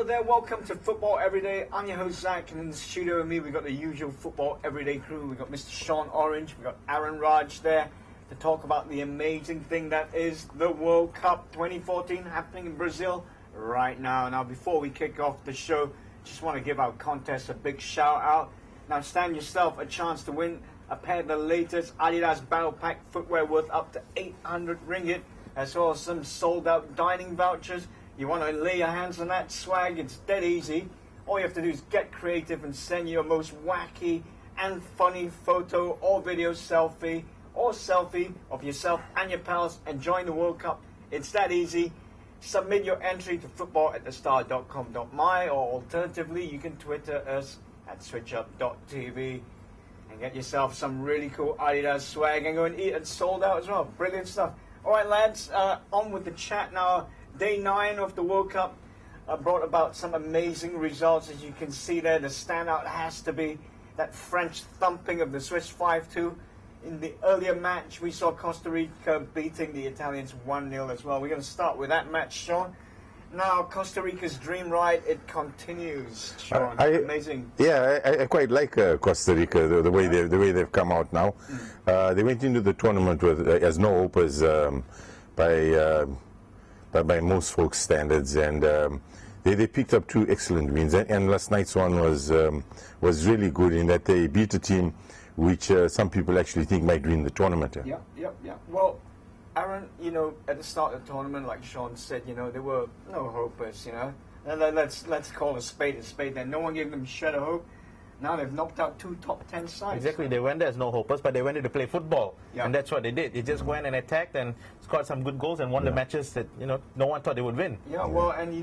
there, welcome to Football Everyday. I'm your host Zach, and in the studio with me we've got the usual Football Everyday crew. We've got Mr. Sean Orange, we've got Aaron Raj there to talk about the amazing thing that is the World Cup 2014 happening in Brazil right now. Now before we kick off the show, just want to give our contest a big shout out. Now stand yourself a chance to win a pair of the latest Adidas Battle Pack footwear worth up to 800 ringgit, as well as some sold out dining vouchers. You want to lay your hands on that swag? It's dead easy. All you have to do is get creative and send your most wacky and funny photo or video selfie of yourself and your pals and join the World Cup. It's that easy. Submit your entry to football@thestar.com.my, or alternatively you can Twitter us at switchup.tv and get yourself some really cool Adidas swag and go and eat at Sold Out as well. Brilliant stuff. All right, lads, on with the chat now. Day 9 of the World Cup brought about some amazing results. As you can see there, the standout has to be that French thumping of the Swiss 5-2. In the earlier match, we saw Costa Rica beating the Italians 1-0 as well. We're going to start with that match, Sean. Now, Costa Rica's dream ride, it continues, Sean. Amazing. Yeah, I quite like Costa Rica, the way they've come out now. They went into the tournament with as no hopers by most folks' standards, and they picked up 2 excellent wins. And last night's one was really good in that they beat a team which some people actually think might win the tournament. Yeah. Well, Aaron, at the start of the tournament, like Sean said, there were no hopers, And let's call a spade then. No one gave them a shred of hope. Now they've knocked out 2 top 10 sides. Exactly, they went there as no hopers, but they went there to play football, and that's what they did. They just went and attacked and scored some good goals and won the matches that no one thought they would win. Yeah, well, and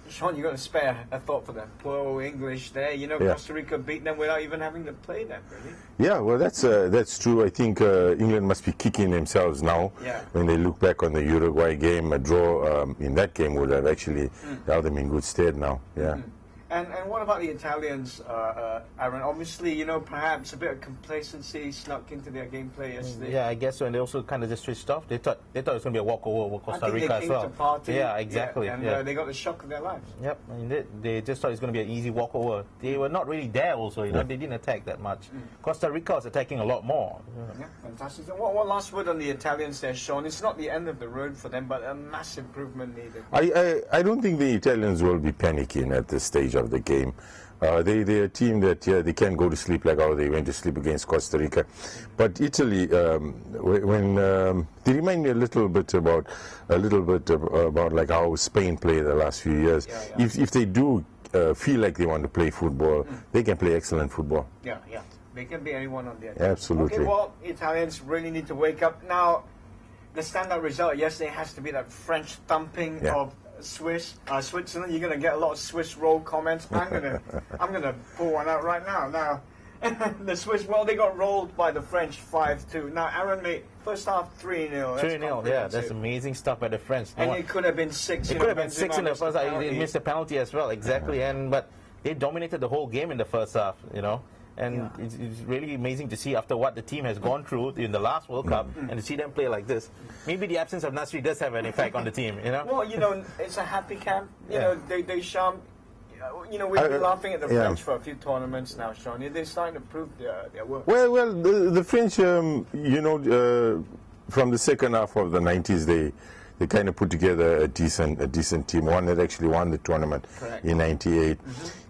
Sean, you got to spare a thought for that poor old English there. Costa Rica beat them without even having to play them, really. Yeah, well, that's true. I think England must be kicking themselves now when they look back on the Uruguay game. A draw in that game would have actually held them in good stead now. Yeah. And what about the Italians, Aaron? Obviously, perhaps a bit of complacency snuck into their gameplay yesterday. Yeah, I guess so. And they also kind of just switched off. They thought it was going to be a walkover over Costa Rica as well. To party. Yeah, exactly. Yeah, and they got the shock of their lives. Yep, and they just thought it was going to be an easy walkover. They were not really there also, they didn't attack that much. Costa Rica was attacking a lot more. Yeah, fantastic. And what last word on the Italians there, Sean? It's not the end of the road for them, but a massive improvement needed. I don't think the Italians will be panicking at this stage of the game. They're a team that they can't go to sleep like how they went to sleep against Costa Rica. But Italy, when they remind me a little bit about like how Spain played the last few years. If they do feel like they want to play football, they can play excellent football. Yeah. They can be anyone on the edge. Absolutely. Okay, well, Italians really need to wake up now. The standout result yesterday has to be that French thumping of Switzerland. You're going to get a lot of Swiss roll comments. I'm gonna pull one out right now. Now, the Swiss, they got rolled by the French 5-2. Now, Aaron, mate, first half 3-0. 3-0, yeah, that's amazing stuff by the French. And it could have been 6. It could have been 6 in the first half. They missed the penalty as well, exactly. But they dominated the whole game in the first half, And it's really amazing to see after what the team has gone through in the last World Cup and to see them play like this. Maybe the absence of Nasri does have an effect on the team, Well, it's a happy camp. They sham. We've been laughing at the French for a few tournaments now, Sean. They're starting to prove their work. Well, the French, from the second half of the 90s, they kind of put together a decent team, one that actually won the tournament in '98.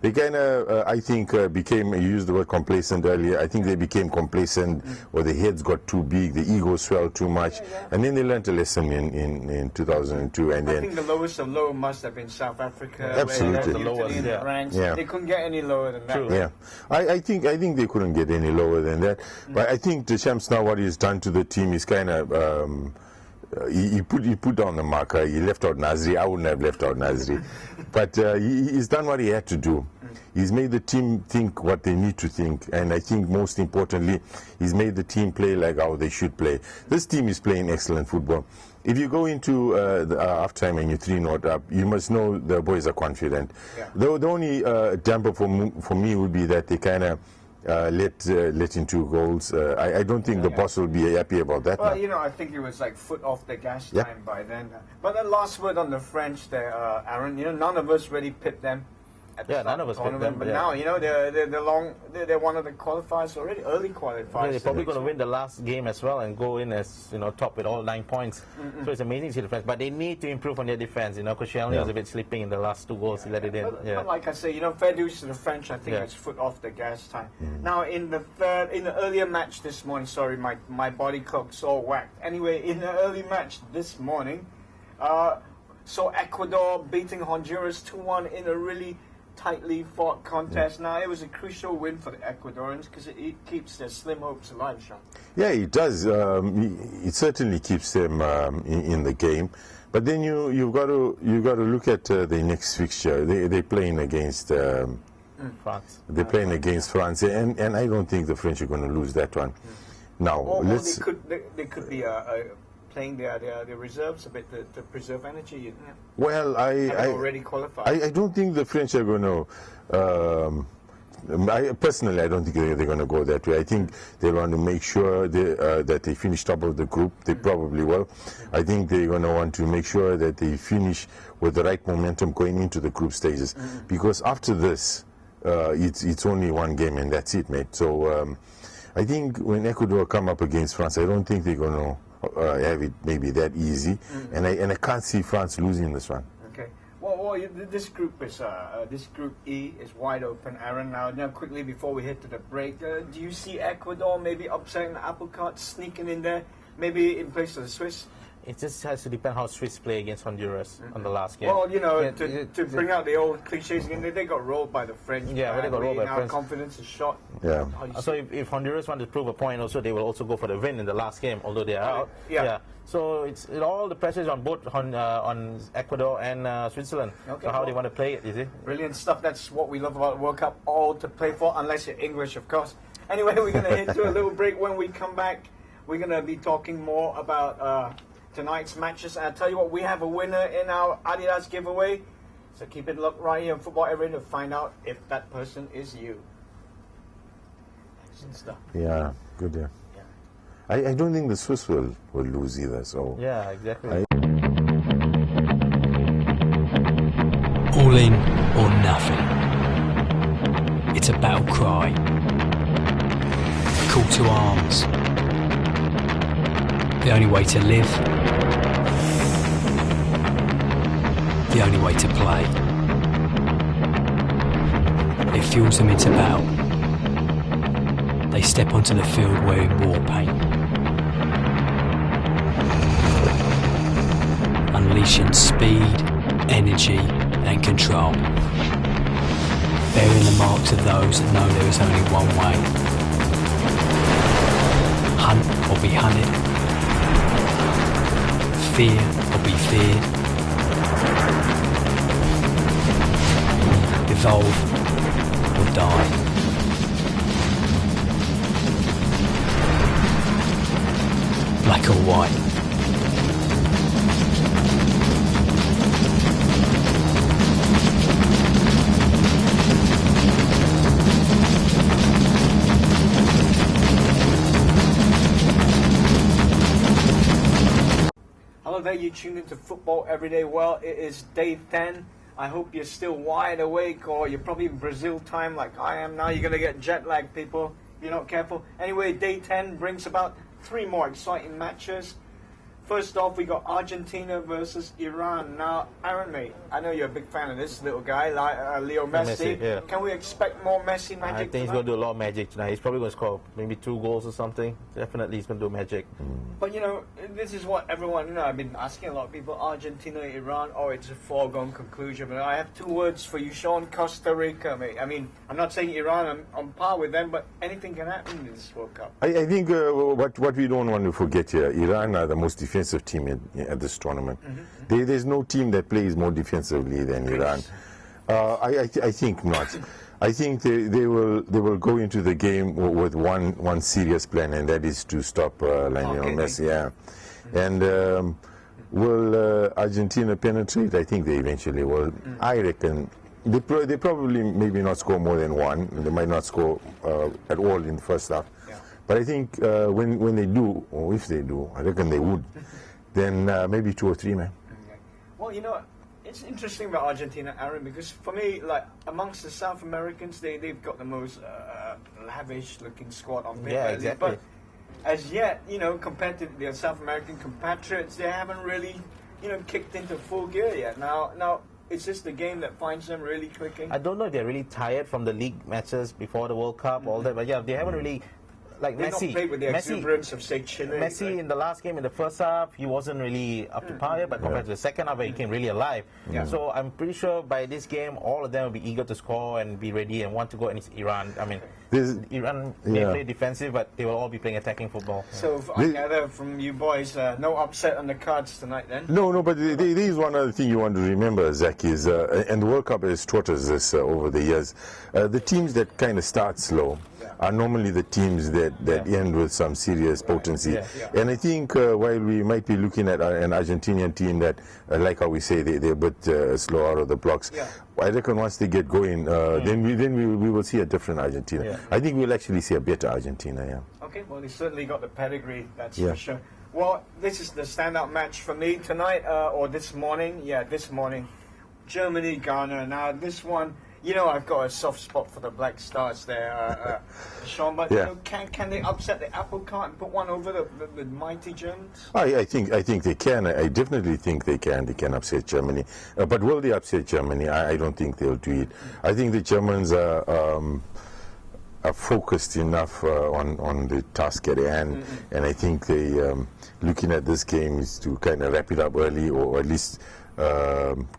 They kind of, I think, became, you used the word complacent earlier, I think they became complacent, or the heads got too big, the ego swelled too much, and then they learned a lesson in 2002. And I think the lowest of low must have been South Africa. Absolutely. The lowest in the ranks. They couldn't get any lower than that. True. Yeah, I think they couldn't get any lower than that. But I think Deschamps now, what he's done to the team is kind of, he put down the marker. He left out Nasri. I wouldn't have left out Nasri, but he's done what he had to do. He's made the team think what they need to think, and I think most importantly, he's made the team play like how they should play. This team is playing excellent football. If you go into the halftime and you're 3-0 up, you must know the boys are confident. The only damper for me would be that they kind of let in 2 goals. I don't think the boss will be happy about that. Well, I think it was like foot off the gas time by then. But the last word on the French there, Aaron, none of us really picked them at the Yeah, start none of us picked tournament, them, but yeah. now, you know, they're one of the qualifiers already, early qualifiers. Yeah, they're probably going to win the last game as well and go in as, you know, top with all 9 points. So it's amazing to see the defense, but they need to improve on their defense. You know, Koscielny was a bit sleeping in the last 2 goals. He let it in. But like I say, you know, fair dues to the French. I think it's foot off the gas time. Now, in the earlier match this morning, sorry, my body clock's all whacked. Anyway, in the early match this morning, so Ecuador beating Honduras 2-1 in a really tightly fought contest. Now, it was a crucial win for the Ecuadorians because it keeps their slim hopes alive, Sean. Yeah, it does. It certainly keeps them in the game. But then you've got to look at the next fixture. They're playing against France. They're playing against France, and I don't think the French are going to lose that one. Now, Or let's. they could be playing their reserves a bit to preserve energy. You know? Well, Having already qualified. I don't think the French are going to. Personally, I don't think they're going to go that way. I think they want to make sure that they finish top of the group. They probably will. I think they're going to want to make sure that they finish with the right momentum going into the group stages. Because after this, it's only one game and that's it, mate. So I think when Ecuador come up against France, I don't think they're going to have it maybe that easy. And I can't see France losing this one. Okay. Well, this group E is wide open, Aaron. Now, quickly before we head to the break, do you see Ecuador maybe upsetting the apple cart, sneaking in there, maybe in place of the Swiss? It just has to depend how Swiss play against Honduras on the last game. Well, you know, Yeah, to bring out the old cliches again, they got rolled by the French. Yeah, well, they got rolled by now France. confidence is shot. Yeah. How do you So see if Honduras want to prove a point, also they will also go for the win in the last game, although they are out. Yeah. So all the pressure is on both on Ecuador and Switzerland. Okay, So how well, they want to play it, is it? Brilliant stuff. That's what we love about the World Cup. All to play for, unless you're English, of course. Anyway, we're going to head to a little break. When we come back, we're going to be talking more about tonight's matches. And I'll tell you what, we have a winner in our Adidas giveaway. So keep it locked right here on Football Every Day to find out if that person is you. Excellent stuff. Yeah, good. Yeah. I don't think the Swiss will lose either. So Yeah, exactly. All in or nothing. It's a battle cry. A call to arms. The only way to live. The only way to play. It fuels them into battle. They step onto the field wearing war paint. Unleashing speed, energy and control. Bearing the marks of those that know there is only one way. Hunt or be hunted. Fear or be feared. Evolve or die. Black or white. Hello there, you tuned into Football Every Day. Well, it is day 10. I hope you're still wide awake, or you're probably in Brazil time like I am now. You're going to get jet lag, people, if you're not careful. Anyway, day 10 brings about 3 more exciting matches. First off, we got Argentina versus Iran. Now, Aaron, mate, I know you're a big fan of this little guy, like Leo Messi. Yeah. Can we expect more Messi magic I think he's tonight? going to do a lot of magic tonight. He's probably going to score maybe 2 goals or something. Definitely he's going to do magic. But you know, this is what everyone, I've been asking a lot of people, Argentina, Iran, it's a foregone conclusion. But I have 2 words for you, Sean. Costa Rica, mate. I mean, I'm not saying Iran, I'm on par with them, but anything can happen in this World Cup. I think what we don't want to forget here, Iran are the most defensive team at this tournament. There's no team that plays more defensively than Iran. I think not. I think they will go into the game with one serious plan, and that is to stop Lionel Messi. Yeah, and will Argentina penetrate? I think they eventually will. I reckon they probably maybe not score more than 1. They might not score at all in the first half. But I think when they do, or if they do, I reckon they would. Then maybe 2 or 3, man. Well, you know, It's interesting about Argentina, Aaron, because for me, like amongst the South Americans, they've got the most lavish-looking squad on paper. Yeah, exactly. But as yet, compared to their South American compatriots, they haven't really, kicked into full gear yet. Now, it's just the game that finds them really clicking. I don't know if they're really tired from the league matches before the World Cup, all that, but yeah, they haven't really. Like They've Messi, not played with the exuberance of, say, Chile. Messi in the last game, in the first half, he wasn't really up to par yet, but compared to the second half, he came really alive. Yeah. So I'm pretty sure by this game, all of them will be eager to score and be ready and want to go against Iran. I mean, Iran may play defensive, but they will all be playing attacking football. So I gather from you boys, no upset on the cards tonight then? No, but there is one other thing you want to remember, Zach, is, and the World Cup has taught us this over the years, the teams that kind of start slow are normally the teams that end with some serious potency. And I think while we might be looking at an Argentinian team that, like how we say, they're a bit slow out of the blocks, I reckon once they get going, then we will see a different Argentina. I think we'll actually see a better Argentina, Okay, well, they certainly got the pedigree, that's for sure. Well, this is the standout match for me tonight, or this morning. Yeah, this morning. Germany-Ghana. Now, this one, I've got a soft spot for the Black Stars there, Sean, but can they upset the apple cart and put one over the mighty Germans? I think they can. I definitely think they can. They can upset Germany. But will they upset Germany? I don't think they'll do it. I think the Germans are focused enough on the task at hand, and I think they looking at this game is to kind of wrap it up early, or at least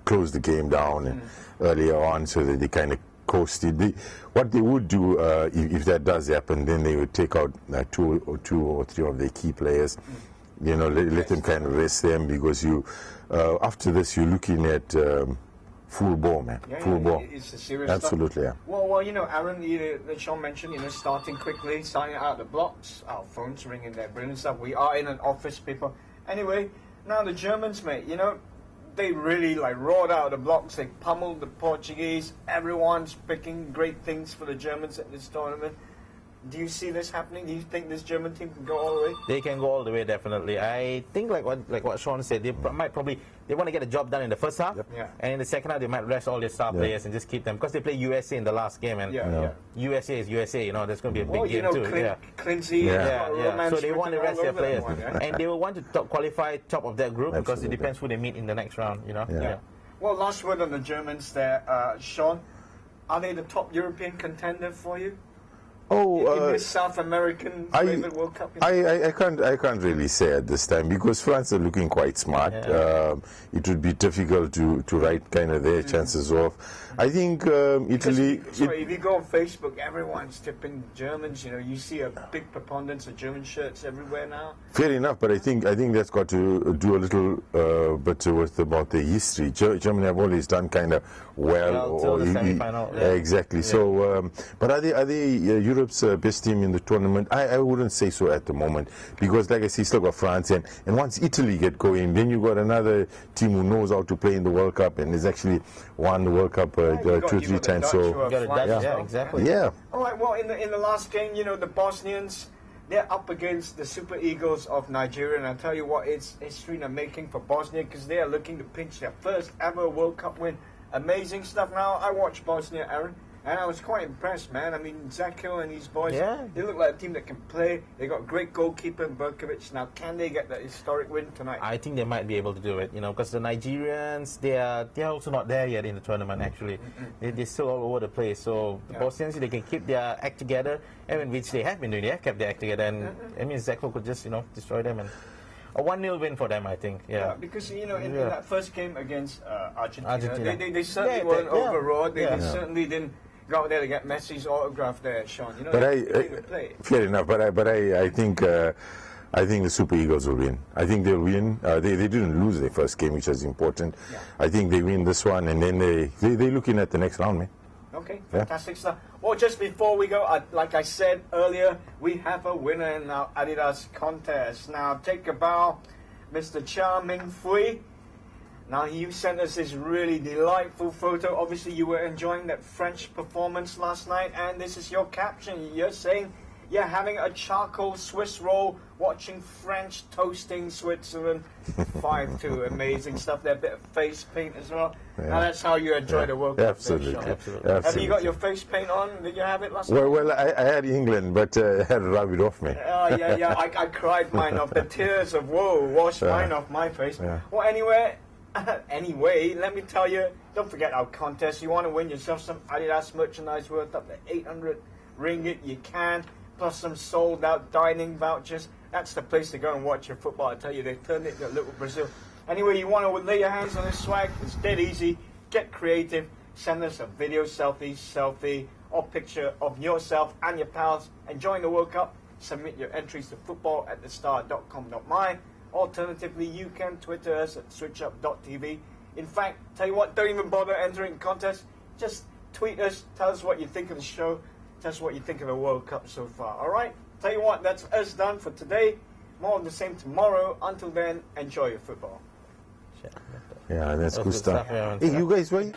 close the game down earlier on, so that they kind of coasted. What they would do if that does happen, then they would take out two or three of their key players. Let them kind of rest them, because after this you're looking at full ball, man. Full ball. It's a serious Absolutely, stuff. Well, Aaron, Sean mentioned, starting quickly, starting out the blocks. Our phones ringing there, brilliant stuff. We are in an office, people. Anyway, now the Germans, mate, they really roared out of the blocks. They pummeled the Portuguese. Everyone's picking great things for the Germans at this tournament. Do you see this happening? Do you think this German team can go all the way? They can go all the way, definitely. I think like what Sean said, they might probably want to get the job done in the first half, and in the second half they might rest all their star players and just keep them, because they play USA in the last game, and USA is USA. That's going to be a big game too. Clincy, so they want to rest their players, and they will want to qualify top of that group, because it depends who they meet in the next round. Well, last word on the Germans there, Sean. Are they the top European contender for you? In this South American favorite World Cup? I can't really say at this time, because France are looking quite smart. It would be difficult to write kind of their chances off. I think Italy... if you go on Facebook, everyone's tipping Germans. You see a big preponderance of German shirts everywhere now. Fair enough, but I think that's got to do a little bit with about the history. Germany have always done kind of well till the semi-final. Exactly. So, but are they Europe's best team in the tournament? I wouldn't say so at the moment, because, like I say, still got France, and once Italy get going, then you got another team who knows how to play in the World Cup and has actually won the World Cup 2-3 times. So exactly. Yeah. All right. Well, in the last game, the Bosnians, they're up against the Super Eagles of Nigeria, and I tell you what, it's history in the making for Bosnia, because they are looking to pinch their first ever World Cup win. Amazing stuff. Now, I watched Bosnia, Aaron, and I was quite impressed, man. I mean, Zeko and these boys, they look like a team that can play. They got a great goalkeeper, Berkovic. Now, can they get that historic win tonight? I think they might be able to do it, because the Nigerians, they're also not there yet in the tournament, actually. They're still all over the place. So the Bosnians, they can keep their act together, and which they have been doing. They have kept their act together, and I mean, Zeko could just, destroy them. And a 1-0 win for them, I think. Yeah, because in that first game against Argentina. They certainly weren't overawed. They certainly didn't go out there to get Messi's autograph there, Sean. Fair enough. But I think the Super Eagles will win. I think they'll win. They didn't lose their first game, which is important. I think they win this one, and then they're looking at the next round, man. Okay, fantastic stuff. Well, just before we go, like I said earlier, we have a winner in our Adidas contest. Now, take a bow, Mr. Cha Ming Fui. Now, you sent us this really delightful photo. Obviously, you were enjoying that French performance last night, and this is your caption. You're saying Yeah, having a charcoal Swiss roll, watching French toasting Switzerland. 5-2, amazing stuff there. A bit of face paint as well. Yeah. Now that's how you enjoy the World Cup. Absolutely. There, Sean. Absolutely. Have you got your face paint on? Did you have it last night? Well, I had England, but I had to rub it off me. Oh, yeah. I cried mine off. The tears of woe washed mine off my face. Yeah. Well, anyway, let me tell you, don't forget our contest. You want to win yourself some Adidas merchandise worth up to 800 ringgit, you can, plus some sold-out dining vouchers. That's the place to go and watch your football. I tell you, they turned it into a little Brazil. Anyway, you want to lay your hands on this swag? It's dead easy. Get creative. Send us a video selfie, or picture of yourself and your pals enjoying the World Cup. Submit your entries to football@thestar.com.my. Alternatively, you can Twitter us at switchup.tv. In fact, tell you what, don't even bother entering the contest. Just tweet us. Tell us what you think of the show. Tell us what you think of the World Cup so far. All right? Tell you what, that's us done for today. More of the same tomorrow. Until then, enjoy your football. Yeah, that's That good was good stuff. stuff, yeah. Hey, you guys, right?